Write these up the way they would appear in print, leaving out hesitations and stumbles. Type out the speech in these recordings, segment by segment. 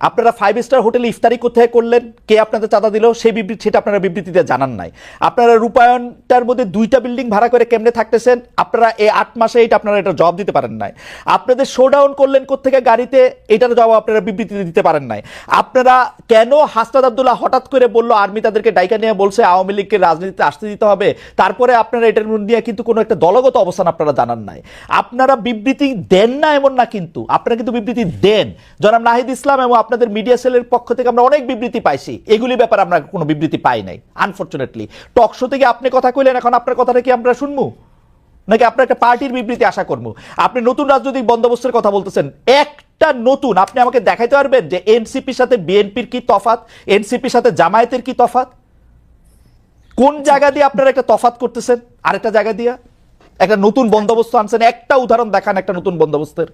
আপনারা 5 স্টার হোটেলে ইফতারি কোথায় করলেন, কে আপনাদের চাঁদা দিল, সেই বিবৃতি সেটা আপনারা বিবৃতিতে জানান নাই। আপনারা রূপায়ণটার মধ্যে 2টা বিল্ডিং ভাড়া করে কেমনে থাকতেছেন, আপনারা এই 8 মাসে আপনারা এটা জবাব দিতে পারেন নাই। আপনাদের শোডাউন করলেন কোত্থেকে গাড়িতে, এটার জবাব আপনারা বিবৃতিতে দিতে পারেন নাই। আপনারা কেন হাসনাত আব্দুল্লাহ হঠাৎ করে বলল আর্মি তাদেরকে ডাইকা নিয়ে বলছে আওয়ামী লীগকে রাজনীতিতে আসতে দিতে হবে, তারপরে আপনারা এটার নিয়ে কিন্তু কোনো একটা দলগত অবস্থান আপনারা জানান নাই। আপনারা বিবৃতি দেন না এমন না, কিন্তু আপনারা কিন্তু বিবৃতি দেন। জনাব নাহিদ ইসলাম এবং আপনাদের মিডিয়া সেলের পক্ষ থেকে আমরা অনেক বিবৃতি পাইছি, এগুলি ব্যাপারে আমরা কোনো বিবৃতি পাই নাই আনফরচুনেটলি। টক শো থেকে আপনি কথা কইলেন, এখন আপনার কথাটা কি আমরা শুনবো নাকি আপনার একটা পার্টির বিবৃতি আশা করবো? আপনি নতুন রাজনৈতিক বন্দোবস্তের কথা বলতেছেন, একটা নতুন আপনি আমাকে দেখাইতে পারবেন যে এনসিপির সাথে বিএনপির কি তফাৎ, এনসিপির সাথে জামায়াতের কি তফাৎ? কোন জায়গা দিয়ে আপনারা একটা তফাৎ করতেছেন আরেকটা জায়গা দিয়ে একটা নতুন বন্দোবস্ত আনছেন? একটা উদাহরণ দেখান একটা নতুন বন্দোবস্তের।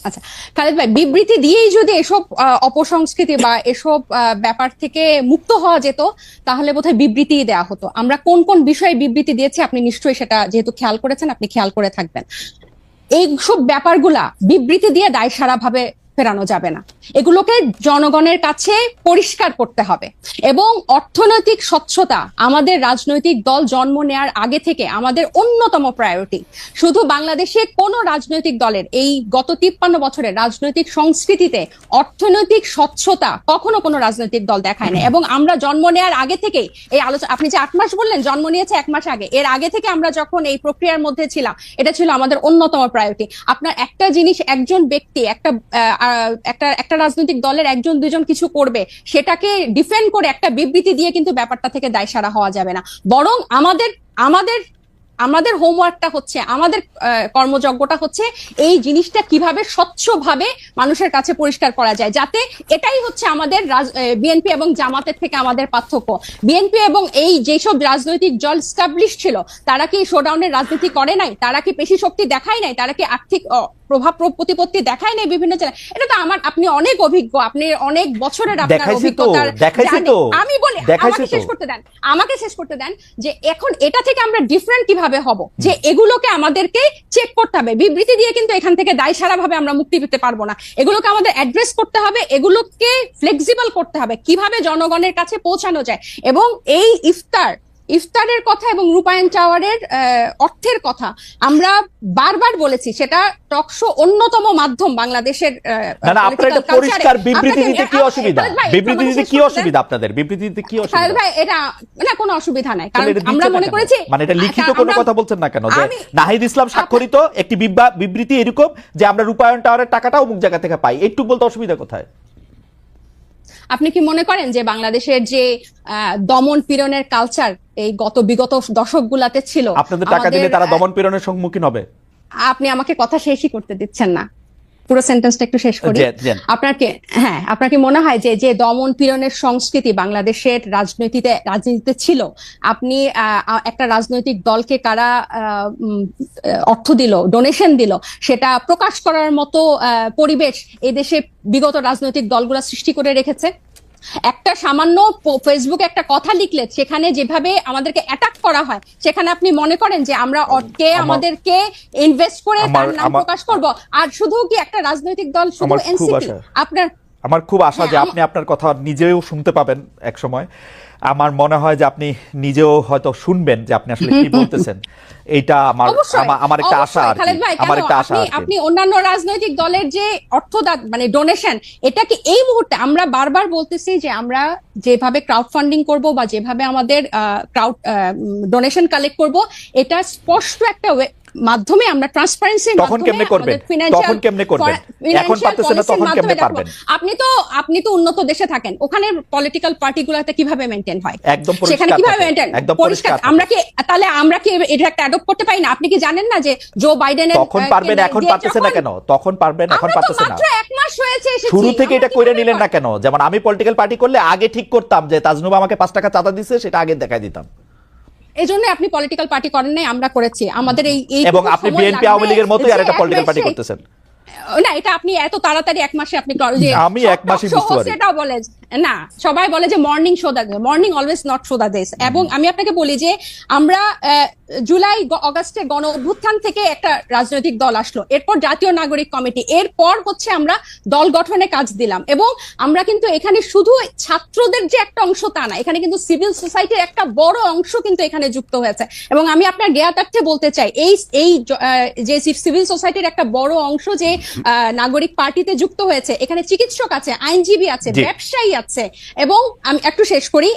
আচ্ছা খালেদ ভাই, বিবৃতি দিয়েই যদি এসব অপসংস্কৃতি বা এসব ব্যাপার থেকে মুক্ত হওয়া যেত তাহলে বোধহয় বিবৃতি দেওয়া হতো। আমরা কোন কোন বিষয়ে বিবৃতি দিয়েছি আপনি নিশ্চয়ই সেটা যেহেতু খেয়াল করেছেন আপনি খেয়াল করে থাকবেন। এইসব ব্যাপারগুলা বিবৃতি দিয়ে দায়সারা ভাবে ফেরানো যাবে না, এগুলোকে জনগণের কাছে পরিষ্কার করতে হবে। এবং অর্থনৈতিক স্বচ্ছতা আমাদের রাজনৈতিক দল জন্ম নেয়ার আগে থেকে আমাদের অন্যতম প্রায়োরিটি। শুধু বাংলাদেশে কোন রাজনৈতিক দলের এই গত 53 বছরের রাজনৈতিক সংস্কৃতিতে অর্থনৈতিক স্বচ্ছতা কখনো কোনো রাজনৈতিক দল দেখায় না। এবং আমরা জন্ম নেয়ার আগে থেকেই এই আলোচনা, আপনি যে 8 মাস বললেন, জন্ম নিয়েছে 1 মাস আগে, এর আগে থেকে আমরা যখন এই প্রক্রিয়ার মধ্যে ছিলাম এটা ছিল আমাদের অন্যতম প্রায়োরিটি। আপনার একটা জিনিস, একজন ব্যক্তি একটা রাজনৈতিক দলের 1-2 জন কিছু করবে সেটাকে ডিফেন্ড করে একটা বিবৃতি দিয়ে কিন্তু ব্যাপারটা থেকে দায়সারা হওয়া যাবে না। বরং আমাদের হোমওয়ার্কটা হচ্ছে, আমাদের কর্মযজ্ঞটা হচ্ছে এই জিনিসটা কিভাবে স্বচ্ছভাবে মানুষের কাছে পরিষ্কার করা যায়, যাতে এটাই হচ্ছে আমাদের বিএনপি এবং জামাতের থেকে আমাদের পার্থক্য। বিএনপি এবং এই যেসব রাজনৈতিক দল স্টাবলিশ ছিল তারা কি শোডাউনের রাজনীতি করে নাই, তারা কি পেশি শক্তি দেখায় নাই, তারা কি আর্থিক প্রভাব প্রতিপত্তি দেখায় নাই বিভিন্ন জায়গায়? এটা তো আপনি অনেক অভিজ্ঞ, আপনি অনেক বছরের আপনার অভিজ্ঞতার। আমি বলি আমাকে শেষ করতে দেন যে এখন এটা থেকে আমরা ডিফারেন্ট কিভাবে হব, যে এগুলোকে আমাদেরকে চেক করতে হবে। বিবৃতি দিয়ে কিন্তু এখান থেকে দায়সারা ভাবে আমরা মুক্তি পেতে পারবো না, এগুলোকে আমাদের অ্যাড্রেস করতে হবে, এগুলোকে ফ্লেক্সিবল করতে হবে কিভাবে জনগণের কাছে পৌঁছানো যায়। এবং এই ইফতারের কথা এবং রূপায়ণ টাওয়ারের অর্থের কথা আমরা বারবার বলেছি, সেটা টকশো অন্যতম মাধ্যম বাংলাদেশের। পরিষ্কার বিবৃতি দিতে কি অসুবিধা? বিবৃতি দিতে কি অসুবিধা আপনাদের? বিবৃতি দিতে কি অসুবিধা? ভাই এটা না কোনো অসুবিধা নাই, কারণ আমরা মনে করেছি মানে এটা লিখিত কোনো কথা বলছেন না কেন যে নাহিদ ইসলাম স্বাক্ষরিত একটি বিবৃতি এরকম যে আমরা রূপায়ণ টাওয়ারের টাকাটা অমুক জায়গা থেকে পাই, একটু বলতে অসুবিধা কোথায়? আপনি কি মনে করেন যে বাংলাদেশের যে দমন পীড়নের কালচার এই বিগত দশকগুলাতে ছিল, আপনাদের টাকা দিলে তারা দমন পীড়নের সম্মুখীন হবে? আপনি আমাকে কথা শেষই করতে দিচ্ছেন না, পুরো সেন্টেন্সটা একটু শেষ করি। আপনার কি মনে হয় যে দমন পীড়নের সংস্কৃতি বাংলাদেশের রাজনীতিতে ছিল, আপনি একটা রাজনৈতিক দলকে কারা অর্থ দিল, ডোনেশন দিল, সেটা প্রকাশ করার মতো পরিবেশ এই দেশে বিগত রাজনৈতিক দলগুলো সৃষ্টি করে রেখেছে? একটা সামান্য ফেসবুকে একটা কথা লিখলে সেখানে যেভাবে আমাদেরকে অ্যাটাক করা হয়, সেখানে আপনি মনে করেন যে আমরা আমাদেরকে ইনভেস্ট করে তার নাম প্রকাশ করব? আর শুধু কি একটা রাজনৈতিক দল, শুধু এনসিপি? আমার খুব আশা যে আপনি আপনার কথা নিজেও শুনতে পাবেন এক সময়। আমার মনে হয় যে আপনি নিজেও হয়তো শুনবেন যে আপনি আসলে কি বলতেছেন। এইটা আমার একটা আশা। আপনি অন্যান্য রাজনৈতিক দলের যে অর্থদান মানে ডোনেশন, এটা কি এই মুহূর্তে আমরা বারবার বলতেছি যে আমরা যেভাবে ক্রাউড ফান্ডিং করব বা যেভাবে আমাদের ডোনেশন কালেক্ট করব, এটা স্পষ্ট একটা মাধ্যমে আমরা ট্রান্সপারেন্সি তখন কেমনে করবেন? এখন পারতেছেন না, তখন কেমনে পারবেন? আপনি তো উন্নত দেশে থাকেন, ওখানে পলিটিক্যাল পার্টিগুলোতে কিভাবে মেইনটেইন হয়, একদম সেখানে কিভাবে মেইনটেইন পরিষ্কার? আমরা কি এটা একটা অ্যাডপ্ট করতে পারি না? আপনি কি জানেন না যে জো বাইডেনের তখন পারবেন, এখন পারতেছেন না কেন? তখন পারবেন, এখন পারতেছেন না। মাত্র 1 মাস হয়েছে এসেছি, শুরু থেকে এটা কইরা নিলেন না কেন? যেমন আমি পলিটিক্যাল পার্টি করলে আগে ঠিক করতাম যে তাজনুবা আমাকে 5 টাকা চাঁদা দিছে, সেটা আগে দেখাই দিতাম। এজন্য আপনি পলিটিক্যাল পার্টি করেন নাই, আমরা করেছি। আমাদের এই এবং আপনি বিএনপি আওয়ামী লীগের মতোই আরেকটা পলিটিক্যাল পার্টি করতেছেন না, এটা আপনি এত তাড়াতাড়ি 1 মাসে আপনি আমি 1 মাসই বুঝতে পারি সেটাও বলে না। সবাই বলে যে morning show the, morning always not show the this. এবং আমি আপনাকে বলি যে আমরা জুলাই অগাস্টে গণ অভ্যুত্থান থেকে একটা রাজনৈতিক দল আসলো, এরপর জাতীয় নাগরিক কমিটি, এরপর হচ্ছে আমরা দল গঠনে কাজ দিলাম। এবং আমরা কিন্তু এখানে শুধু ছাত্রদের যে একটা অংশ তা না, এখানে কিন্তু সিভিল সোসাইটির একটা বড় অংশ কিন্তু এখানে যুক্ত হয়েছে। এবং আমি আপনার জ্ঞাতার্থে বলতে চাই, এই যে সিভিল সোসাইটির একটা বড় অংশ যে নাগরিক পার্টিতে যুক্ত হয়েছে, এখানে চিকিৎসক আছে, আইনজীবী আছে, ব্যবসায়ী আছে, এবং আমি একটু শেষ করি,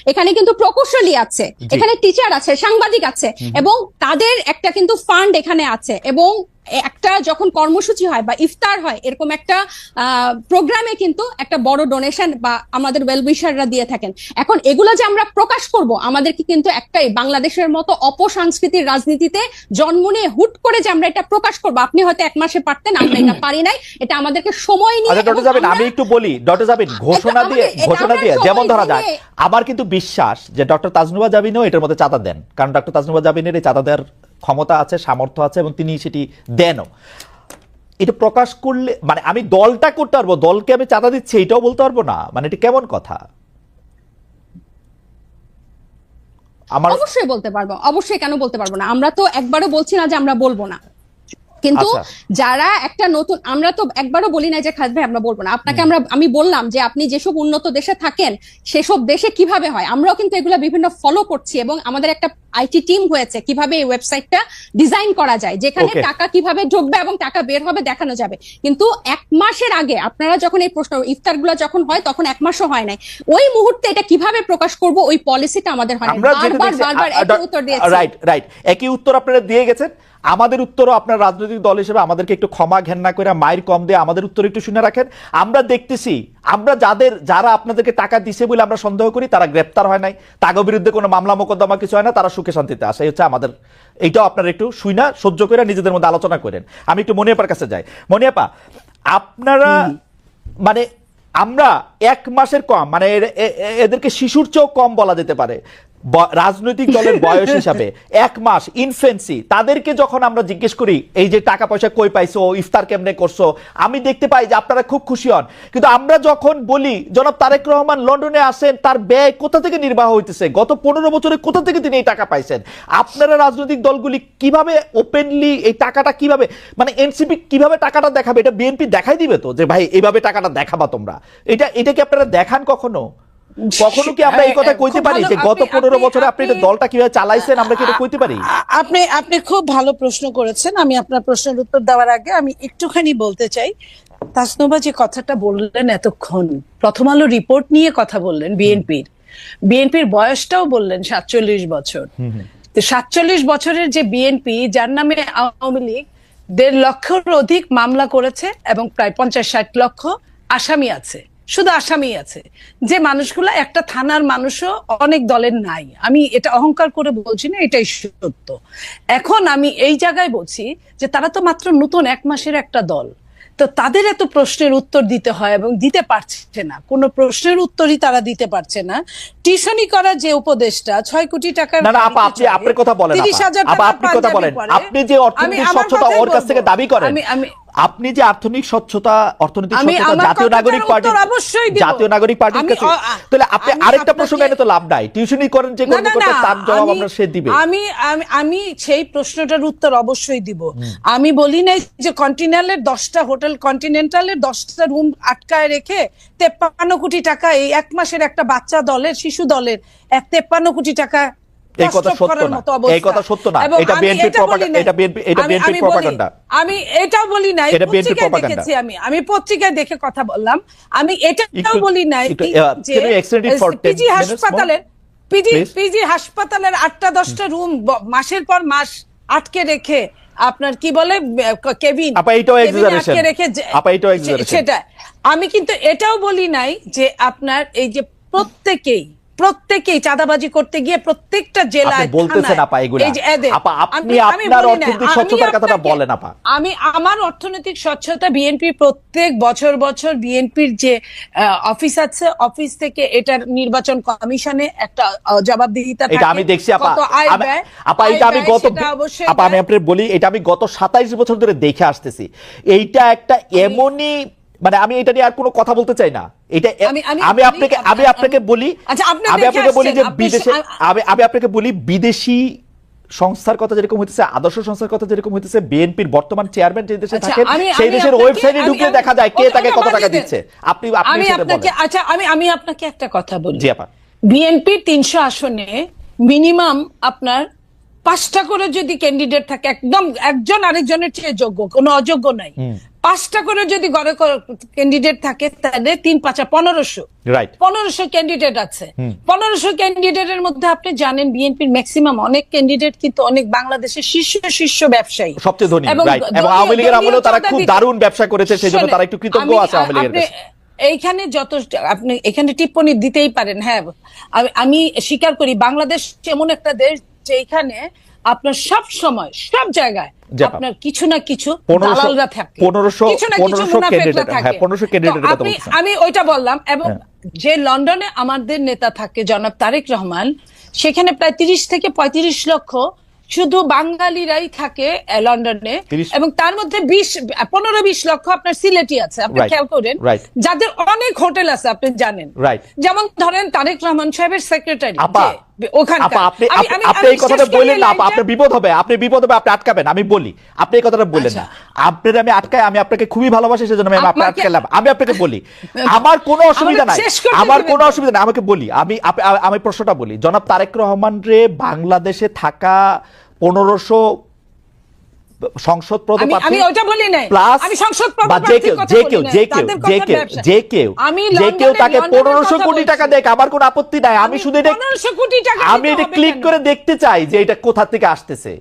এখানে কিন্তু প্রকৌশলী আছে, এখানে টিচার আছে, সাংবাদিক আছে, এবং তাদের একটা কিন্তু ফান্ড এখানে আছে। এবং একটা যখন কর্মসূচি হয় বা ইফতার হয়, এরকম একটা প্রোগ্রামে কিন্তু একটা বড় ডোনেশন বা আমাদের ওয়েলউইশাররা দিয়ে থাকেন। এখন এগুলো যে আমরা প্রকাশ করব, আমাদেরকে কিন্তু একটাই, বাংলাদেশের মতো অপসংস্কৃতির রাজনীতিতে জন্ম নিয়ে হুট করে যে আমরা এটা প্রকাশ করব, আপনি হয়তো 1 মাসে পারতেন, আমরা এটা পারি নাই, এটা আমাদেরকে সময় নিয়ে। ডক্টর জাবিন, আমি একটু বলি, ডক্টর জাবিন ঘোষণা দিয়ে যেমন ধরা যাক, আমার কিন্তু বিশ্বাস যে ডক্টর তাজনুবা জাবিনও এটার মধ্যে চাঁদা দেন, কারণ ডক্টর তাজনুবা জাবিনের এই চাঁদা দেওয়ার ক্ষমতা আছে, সামর্থ্য আছে, এবং তিনি সেটি দেনও। এটা প্রকাশ করলে মানে আমি দলটা করতে পারবো, দলকে আমি চাঁদা দিচ্ছি এটাও বলতে পারবো না, মানে এটা কেমন কথা? অবশ্যই বলতে পারবো, অবশ্যই, কেন বলতে পারবো না? আমরা তো একবারও বলছি না যে আমরা বলবো না, কিন্তু যারা একটা নতুন, আমরা তো একবারও বলি না যে খালেদ ভাই আমরা বলবো না। আপনাকে আমি বললাম যে আপনি যেসব উন্নত দেশে থাকেন সেসব দেশে কিভাবে হয়, আমরাও কিন্তু এগুলো বিভিন্ন ফলো করছি, এবং আমাদের একটা আইটি টিম হয়েছে কিভাবে এই ওয়েবসাইটটা ডিজাইন করা যায়, যেখানে টাকা কিভাবে ঢুকবে এবং টাকা বের হবে দেখানো যাবে। কিন্তু 1 মাসের আগে আপনারা যখন এই প্রশ্ন ইফতারগুলো যখন হয়, তখন 1 মাসও হয় নাই, ওই মুহূর্তে এটা কিভাবে প্রকাশ করব ওই পলিসিটা আমাদের হয় না। বারবার একই উত্তর দিয়েছি। রাইট, একই উত্তর আপনারা দিয়ে গেছেন। আমাদের উত্তরও আপনার রাজনৈতিক দল হিসেবে আমাদেরকে একটু ক্ষমা ঘেন্না করে মায়ের কম দিয়ে আমাদের উত্তর একটু শুনে রাখেন। আমরা দেখতেছি, আমরা যারা আপনাদেরকে টাকা দিছে বলে আমরা সন্দেহ করি, তারা গ্রেপ্তার হয় নাই, তাদের বিরুদ্ধে কোনো মামলা মোকদ্দমা কিছু হয় না, তারা সুখে শান্তিতে আসে, হচ্ছে আমাদের। এইটাও আপনারা একটু শুইনা সহ্য করে নিজেদের মধ্যে আলোচনা করেন। আমি একটু মনিয়াপার কাছে যাই। মনিয়াপা, আপনারা মানে আমরা 1 মাসের কম, মানে এদেরকে শিশুর চেয়েও কম বলা যেতে পারে রাজনৈতিক দলের বয়স হিসাবে, 1 মাস ইনফেন্সি, তাদেরকে যখন আমরা জিজ্ঞেস করি এই যে টাকা পয়সা কই পাইছো, ইফতার কেমনে করছো, আমি দেখতে পাই যে আপনারা খুব খুশি হন। কিন্তু আমরা যখন বলি জনাব তারেক রহমান লন্ডনে আসেন, তার ব্যয় কোথা থেকে নির্বাহ হইতেছে, গত 15 বছরে কোথা থেকে তিনি এই টাকা পাইছেন, আপনারা রাজনৈতিক দলগুলি কিভাবে ওপেনলি এই টাকাটা কিভাবে, মানে এনসিপি কিভাবে টাকাটা দেখাবে, এটা বিএনপি দেখাই দিবে তো যে ভাই এইভাবে টাকাটা দেখাবা তোমরা, এটা কি আপনারা দেখান কখনো? কখনো কি আমরা এই কথা কইতে পারি যে গত 15 বছরে আপনি এটা দলটা কিভাবে চালাইছেন, আমরা কি এটা কইতে পারি? আপনি খুব ভালো প্রশ্ন করেছেন। আমি আপনার প্রশ্নের উত্তর দেওয়ার আগে আমি একটুখানি বলতে চাই, তাসনুবা যে কথাটা বললেন এতক্ষণ, প্রথম আলো রিপোর্ট নিয়ে কথা বললেন, বিএনপির বয়সটাও বললেন 47 বছর। তো 47 বছরের যে বিএনপি, যার নামে আওয়ামী লীগ 1.5 লক্ষের অধিক মামলা করেছে এবং প্রায় 50-60 লক্ষ আসামি আছে, শুধু আসামি আছে, যে মানুষগুলো একটা থানার মানুষও অনেক দলের নাই। আমি এটা অহংকার করে বলছি না, এটাই সত্য। এখন আমি এই জায়গায় বলছি যে তারা তো মাত্র নতুন 1 মাসের একটা দল, তো তাদের এত প্রশ্নের উত্তর দিতে হয় এবং দিতে পারছে না, কোনো প্রশ্নের উত্তরই তারা দিতে পারছে না। টিউশনি করা যে উপদেশটা 6 কোটি টাকার, না আপা, আপনি আপনার কথা বলেন, 30,000 আপা আপনি কথা বলেন, আপনি যে অর্থনৈতিক স্বচ্ছতা ওর কাছ থেকে দাবি করেন, আপনি যে অর্থনৈতিক স্বচ্ছতা জাতীয় নাগরিক পার্টির কাছে, তাহলে আপনি আরেকটা প্রশ্ন এনে তো লাভ নাই, টিউশনি করেন যে কর্মকর্তা, তার জবাব আমরা সে দিবে। আমি সেই প্রশ্নটার উত্তর অবশ্যই দিব। আমি বলি নাই যে কন্টিনেন্টালের 10টা হোটেল, কন্টিনেন্টালের 10টা রুম আটকায় রেখে 53 কোটি টাকা এই 1 মাসের একটা বাচ্চা দলের, শিশু দলের 53 কোটি টাকা, এই কথা সত্য না, এই কথা সত্য না, এটা বিএনপি প্রপাগান্ডা, এটা বিএনপি প্রপাগান্ডা। আমি এটাও বলি নাই, পত্রিকায় দেখেছি, আমি পত্রিকায় দেখে কথা বললাম। আমি এটাও বলি নাই যে পিজি হাসপাতালের 8টা 10টা রুম মাসের পর মাস আটকে রেখে, আপনার কি বলে কেবিন, আটকে রেখে, সেটা আমি কিন্তু এটাও বলি নাই যে আপনার এই যে প্রত্যেকেই চাঁদাবাজি করতে গিয়ে প্রত্যেকটা জেলায় বলতেছেন আপা, এগুলা আপা আপনি আপনার অর্থনৈতিক স্বচ্ছতার কথাটা বলেন আপা। আমি আমার অর্থনৈতিক স্বচ্ছতা, বিএনপি প্রত্যেক বছর বিএনপির যে অফিস আছে, অফিস থেকে এটার নির্বাচন কমিশনে একটা জবাবদিহিতা থাকে, এটা আমি দেখছি আপা। আপা এটা আমি আমি আপনাকে বলি, এটা আমি গত 27 বছর ধরে দেখে আসতেছি। এইটা একটা এমনই, মানে আমি এটা নিয়ে আর কোনো কথা বলতে চাই না, এটা আমি আপনাকে বলি যে বিদেশে, আমি আপনাকে বলি বিদেশি সংস্থার কথা যেরকম হইতেছে, আদর্শ সংস্থার কথা যেরকম হইতেছে, বিএনপির বর্তমান চেয়ারম্যান যে দেশে আচ্ছা, থাকেন সেই আমি দেশের আপনাকে- ওয়েবসাইটে ঢুকলে আমি- দেখা যায় কে ওটা- তাকে ওটা কত টাকা বাদ দিন। দিচ্ছে। আপনি আমি সেটা আপনাকে বলেন। আচ্ছা আমি আপনাকে একটা কথা বলি। জি আপা। বিএনপির 300 আসনে মিনিমাম আপনার 5টা করে যদি ক্যান্ডিডেট থাকে, একদম একজন আরেকজনের চেয়ে যোগ্য, কোনো অযোগ্য নাই, 5টা করে যদি গড়ে ক্যান্ডিডেট থাকে, তাহলে 3 5 1500 রাইট। 1500 ক্যান্ডিডেট আছে। 1500 ক্যান্ডিডেটের মধ্যে আপনি জানেন বিএনপির ম্যাক্সিমাম অনেক ক্যান্ডিডেট কিন্তু অনেক বাংলাদেশের শীর্ষ ব্যবসায়ী, সবচেয়ে ধনী, এবং রাইট। এবং দলীয়- আওয়ামী লীগের দলীয় আমলেও তারা চাঁদা খুব দিতে- দারুণ ব্যবসা করেছে, সেই জন্য শোনেন, তারা একটু কৃতজ্ঞ আছে আওয়ামী লীগের আপনি কাছে। এইখানে আপনি এখানে টিপ্পণী দিতেই পারেন, হ্যাঁ, আমি স্বীকার করি বাংলাদেশ এমন একটা দেশ যেখানে আপনার সব সময় সব জায়গায় জি আপা। আপনার কিছু না কিছু 1500 দালালরা থাকে, 1500 কিছু না কিছু 1500 মুনাফেকরা ক্যান্ডিডেট, থাকে। হ্যাঁ, 1500 ক্যান্ডিডেটের তো কথা বলছেন। আমি ওইটা বললাম। এবং হ্যাঁ। যে লন্ডনে আমাদের নেতা থাকে জনাব তারেক রহমান, সেখানে প্রায় 30 থেকে 35 লক্ষ শুধু বাঙালিরাই থাকে লন্ডনে, 30 এবং তার মধ্যে 15-20 লক্ষ আপনার সিলেটি আছে, আপনি Right, খেয়াল করেন, right. যাদের অনেক হোটেল আছে আপনি জানেন, Right. যেমন ধরেন তারেক রহমান সাহেবের সেক্রেটারি আপা, ওখানে আপা, আপনি এই কথাটা বললেন না আপা, আপনার বিপদ হবে, আপনি আটকাবেন। আমি বলি, আপনি এই কথাটা বললেন না, আপনার আমি আটকাই, আমি আপনাকে খুবই ভালোবাসি, সেজন্য আমি আপনাকে আটকালাম। আমি আপনাকে বলি, আমার কোনো অসুবিধা নাই, শেষ করতে আমার দিবেন কোনো না। অসুবিধা নাই, আমাকে বলি, আমি প্রশ্নটা বলি। জনাব তারেক রহমান রে বাংলাদেশে থাকা 1500 সংসদ আমি পদপ্রার্থী ওইটা বলি নাই, প্লাস আমি সংসদ বা পদপ্রার্থীর কথা বলি নাই, তাদের কথা ব্যবসা। যে কেউ আমি তাকে লন্ডনের 1500 কথা কোটি বলছি। টাকা দেয়, আমার কোনো আপত্তি নাই। আমি শুধু এটা 1500 কোটি টাকা আমি দিতে এটা হবে ক্লিক কেন? করে দেখতে চাই যে এটা কোথা থেকে আসতেছে।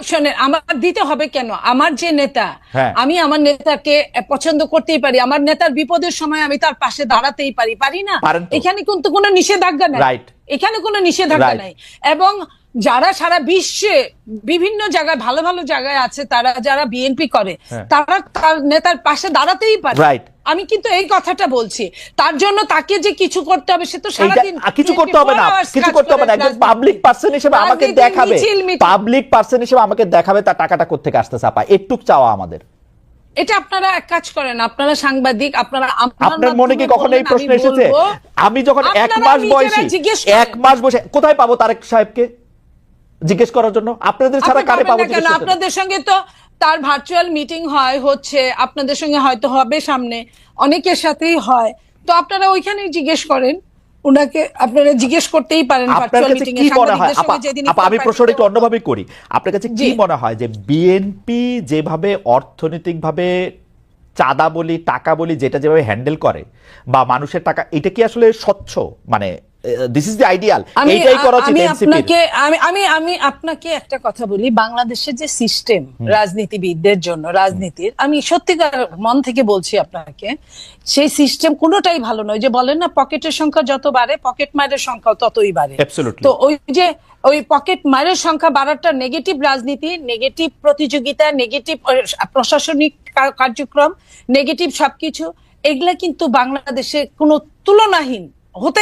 শোনেন, আমার দিতে হবে কেন? আমার যে নেতা, হ্যাঁ। আমি আমার নেতাকে পছন্দ করতেই পারি, আমার নেতার বিপদের সময় আমি তার পাশে দাঁড়াতেই পারি না? পারেন তো। এখানে কিন্তু কোনো নিষেধাজ্ঞা নাই, Right. এখানে কোনো নিষেধাজ্ঞা Right. নাই। এবং যারা সারা বিশ্বে বিভিন্ন জায়গায় ভালো ভালো জায়গায় আছে, তারা যারা বিএনপি করে, হ্যাঁ। তারা তার নেতার পাশে দাঁড়াতেই পারে। Right. আমি কিন্তু এই কথাটা বলছি। তার জন্য তাকে যে কিছু করতে হবে, সে তো সারাদিন কিছু করতে হবে না, কিছু করতে হবে না। একজন পাবলিক পার্সন হিসেবে আমাকে রাজনীতির দেখাবে, মিছিল। পাবলিক পার্সন হিসেবে আমাকে দেখাবে তার টাকাটা কোত্থেকে আসতেছে। আপা একটুক চাওয়া আমাদের। এটা আপনারা এক কাজ করেন, আপনারা সাংবাদিক, আপনারা আপনার মনে কি কখনো এই প্রশ্ন এসেছে? আমি যখন 1 মাস বয়সী, 1 মাস বসে কোথায় পাবো তারেক সাহেবকে জিজ্ঞেস করার জন্য? আপনাদের ছাড়া কারে পাবো জিজ্ঞেস করতে? আপনাদের সঙ্গে তো তার ভার্চুয়াল মিটিং হচ্ছে, আপনাদের সঙ্গে হয়তো হবে সামনে, অনেকের সাথেই হয়, তো আপনারা ওইখানেই জিজ্ঞেস করেন উনাকে, আপনারা জিজ্ঞেস করতেই পারেন আপনার ভার্চুয়াল কাছে মিটিং কি এ মনে হয় সাংবাদিকদের আপা? সঙ্গে যেদিন আপা, আমি প্রশ্নটা একটু অন্যভাবে করি। আপনার কাছে কি জি। মনে হয় যে বিএনপি যেভাবে অর্থনৈতিকভাবে চাঁদা বলি, টাকা বলি, যেটা যেভাবে হ্যান্ডেল করে বা মানুষের টাকা, এটা কি আসলে স্বচ্ছ? মানে দিস ইজ দ্য আইডিয়াল, এইটাই করা উচিত এনসিপি। আমি আপনাকে একটা কথা বলি, বাংলাদেশের যে সিস্টেম রাজনীতিবিদদের জন্য, রাজনীতির, আমি সত্যিকার মন থেকে বলছি আপনাকে, সেই সিস্টেম কোনোটাই ভালো নয়। যে বলেন না, পকেটের সংখ্যা যত বাড়ে, পকেট মারের সংখ্যা ততই বাড়ে। Absolutely. তো ওই পকেট মারের সংখ্যা বাড়াটা নেগেটিভ রাজনীতি, নেগেটিভ প্রতিযোগিতা, নেগেটিভ প্রশাসনিক কার্যক্রম, নেগেটিভ সবকিছু, এগুলা কিন্তু বাংলাদেশে কোনো তুলনাহীন হতে